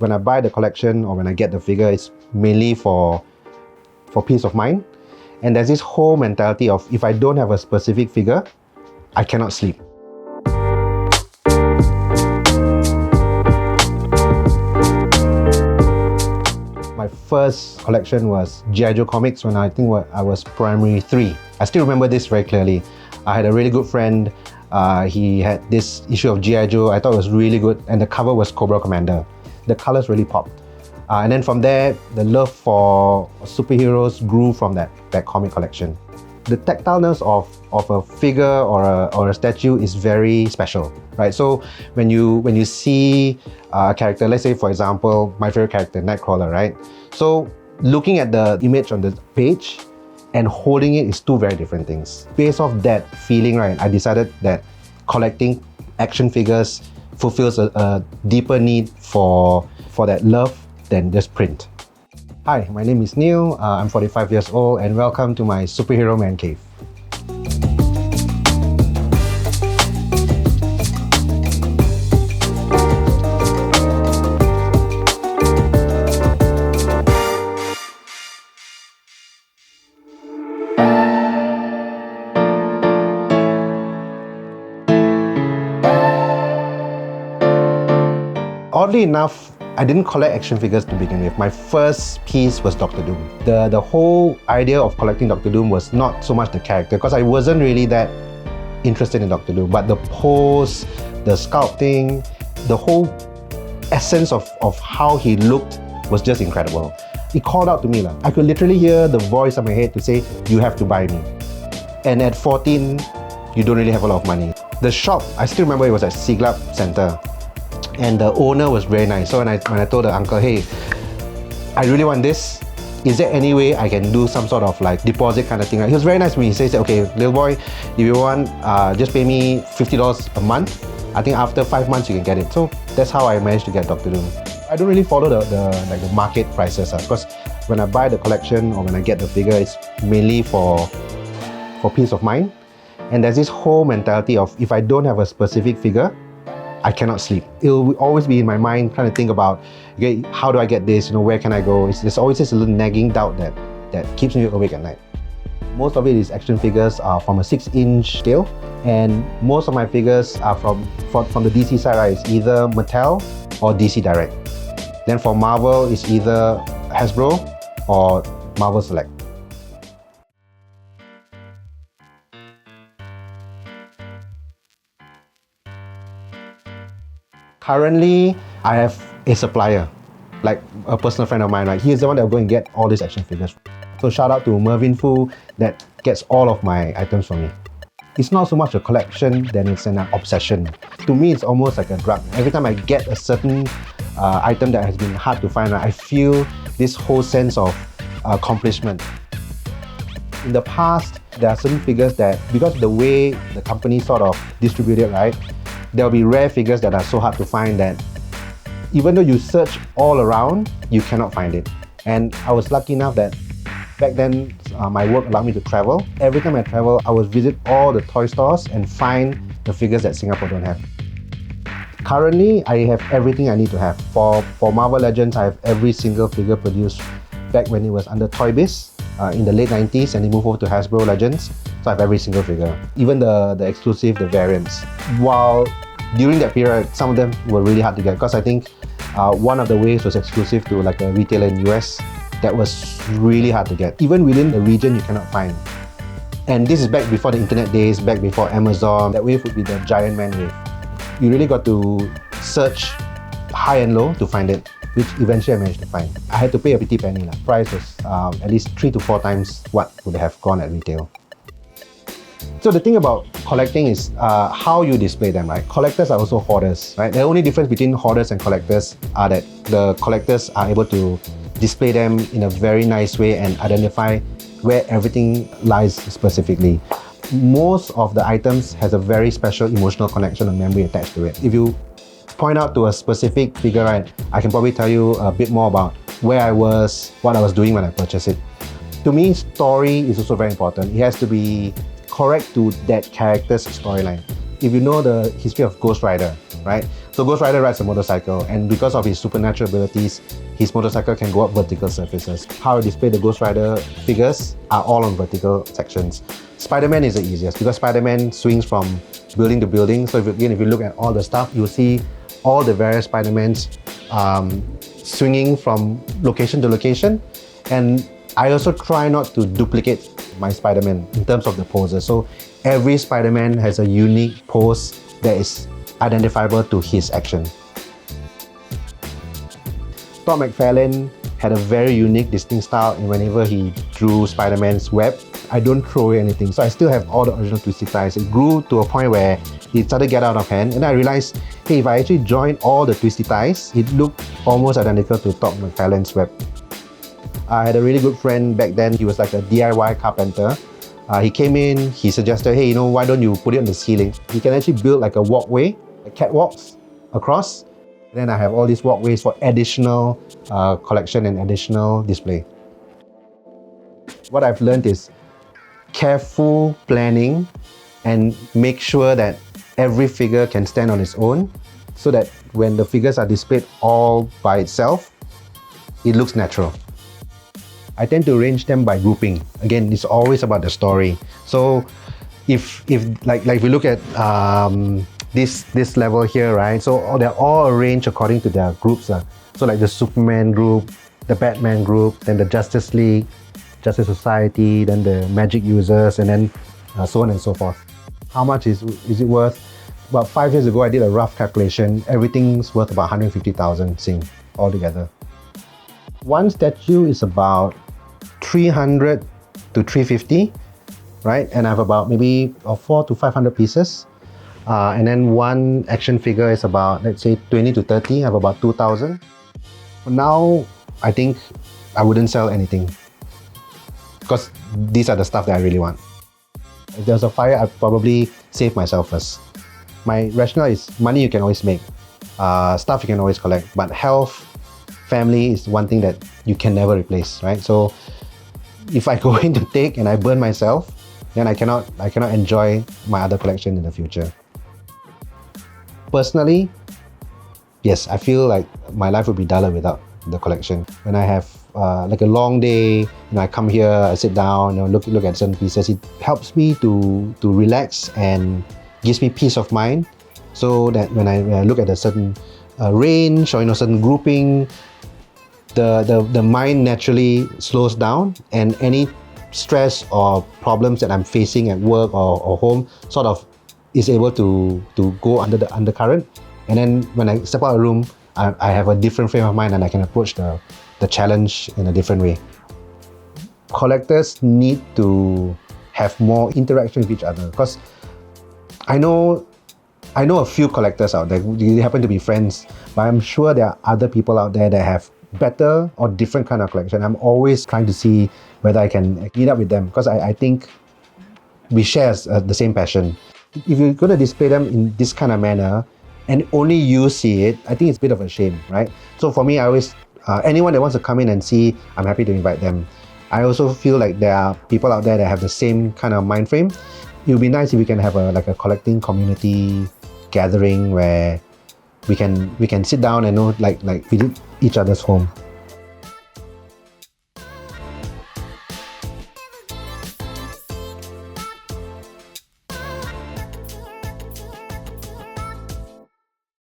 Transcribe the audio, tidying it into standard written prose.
when I buy the collection or when I get the figure, it's mainly for peace of mind. And there's this whole mentality of if I don't have a specific figure, I cannot sleep. My first collection was G.I. Joe comics when I was primary 3. I still remember this very clearly. I had a really good friend. He had this issue of G.I. Joe. I thought it was really good, and the cover was Cobra Commander. The colors really popped. And then from there, the love for superheroes grew from that comic collection. The tactileness of a figure or a statue is very special, right? So when you see a character, let's say for example, my favorite character, Nightcrawler, right? So looking at the image on the page and holding it is two very different things. Based off that feeling, right, I decided that collecting action figures fulfills a deeper need for that love than just print. Hi, my name is Neil, I'm 45 years old, and welcome to my Superhero Man Cave. Oddly enough, I didn't collect action figures to begin with. My first piece was Dr. Doom. The whole idea of collecting Dr. Doom was not so much the character, because I wasn't really that interested in Dr. Doom, but the pose, the sculpting, the whole essence of how he looked was just incredible. It called out to me. I could literally hear the voice in my head to say, you have to buy me. And at 14, you don't really have a lot of money. The shop, I still remember it was at Siglap Center. And the owner was very nice. So when I told the uncle, hey, I really want this, is there any way I can do some sort of like deposit kind of thing? He was very nice to me. He says, okay, little boy, if you want, just pay me $50 a month. I think after 5 months you can get it. So that's how I managed to get Dr. Doom. I don't really follow the market prices because when I buy the collection or when I get the figure, it's mainly for peace of mind. And there's this whole mentality of if I don't have a specific figure, I cannot sleep. It will always be in my mind trying to think about, okay, how do I get this? Where can I go? There's always this little nagging doubt that keeps me awake at night. Most of it is action figures from a 6-inch scale, and most of my figures are from the DC side, right? It's either Mattel or DC Direct. Then for Marvel, it's either Hasbro or Marvel Select. Currently, I have a supplier, like a personal friend of mine, right? He's the one that will go and get all these action figures. So shout out to Mervin Fu that gets all of my items for me. It's not so much a collection than it's an obsession. To me, it's almost like a drug. Every time I get a certain item that has been hard to find, right, I feel this whole sense of accomplishment. In the past, there are certain figures that, because of the way the company sort of distributed, right, there'll be rare figures that are so hard to find that even though you search all around, you cannot find it. And I was lucky enough that back then, my work allowed me to travel. Every time I travel, I would visit all the toy stores and find the figures that Singapore don't have. Currently, I have everything I need to have. For Marvel Legends, I have every single figure produced back when it was under Toy Biz in the late 90s, and they moved over to Hasbro Legends. So I have every single figure, even the exclusive, the variants. While during that period, some of them were really hard to get because I think one of the waves was exclusive to like a retailer in US that was really hard to get. Even within the region, you cannot find. And this is back before the internet days, back before Amazon. That wave would be the Giant Man wave. You really got to search high and low to find it, which eventually I managed to find. I had to pay a pretty penny. Price was at least 3 to 4 times what would have gone at retail. So the thing about collecting is how you display them, right? Collectors are also hoarders, right? The only difference between hoarders and collectors are that the collectors are able to display them in a very nice way and identify where everything lies specifically. Most of the items has a very special emotional connection and memory attached to it. If you point out to a specific figure, right, I can probably tell you a bit more about where I was, what I was doing when I purchased it. To me, story is also very important. It has to be correct to that character's storyline. If you know the history of Ghost Rider, right? So Ghost Rider rides a motorcycle, and because of his supernatural abilities, his motorcycle can go up vertical surfaces. How I display the Ghost Rider figures are all on vertical sections. Spider-Man is the easiest because Spider-Man swings from building to building. So if you look at all the stuff, you'll see all the various Spider-Mans swinging from location to location. And I also try not to duplicate my Spider-Man in terms of the poses. So every Spider-Man has a unique pose that is identifiable to his action. Todd McFarlane had a very unique, distinct style, and whenever he drew Spider-Man's web, I don't throw away anything. So I still have all the original twisty ties. It grew to a point where it started to get out of hand, and I realized, hey, if I actually join all the twisty ties, it looked almost identical to Todd McFarlane's web. I had a really good friend back then. He was like a DIY carpenter. He came in, he suggested, hey, why don't you put it on the ceiling? You can actually build like a walkway, like catwalks across. Then I have all these walkways for additional collection and additional display. What I've learned is careful planning and make sure that every figure can stand on its own so that when the figures are displayed all by itself, it looks natural. I tend to arrange them by grouping. Again, it's always about the story. So if we look at this level here, right? So they're all arranged according to their groups. So like the Superman group, the Batman group, then the Justice League, Justice Society, then the Magic users, and then so on and so forth. How much is it worth? About 5 years ago, I did a rough calculation. Everything's worth about 150,000 Sing altogether. One statue is about 300 to 350, right? And I have about maybe 400 to 500 pieces. And then one action figure is about, let's say, 20 to 30. I have about 2,000. For now, I think I wouldn't sell anything because these are the stuff that I really want. If there's a fire, I'd probably save myself first. My rationale is money you can always make, stuff you can always collect, but health, family is one thing that you can never replace, right? So if I go into take and I burn myself, then I cannot enjoy my other collection in the future. Personally, yes, I feel like my life would be duller without the collection. When I have like a long day, I come here, I sit down, look at certain pieces. It helps me to relax and gives me peace of mind, so that when I look at a certain range or certain grouping, the mind naturally slows down, and any stress or problems that I'm facing at work or home sort of is able to go under the undercurrent. And then when I step out of the room, I have a different frame of mind and I can approach the challenge in a different way. Collectors need to have more interaction with each other, because I know a few collectors out there. They happen to be friends, but I'm sure there are other people out there that have better or different kind of collection. I'm always trying to see whether I can meet up with them, because I think we share the same passion. If you're going to display them in this kind of manner and only you see it, I think it's a bit of a shame, right? So for me, I always, anyone that wants to come in and see, I'm happy to invite them. I also feel like there are people out there that have the same kind of mind frame. It would be nice if we can have a collecting community gathering where we can sit down and like visit each other's home.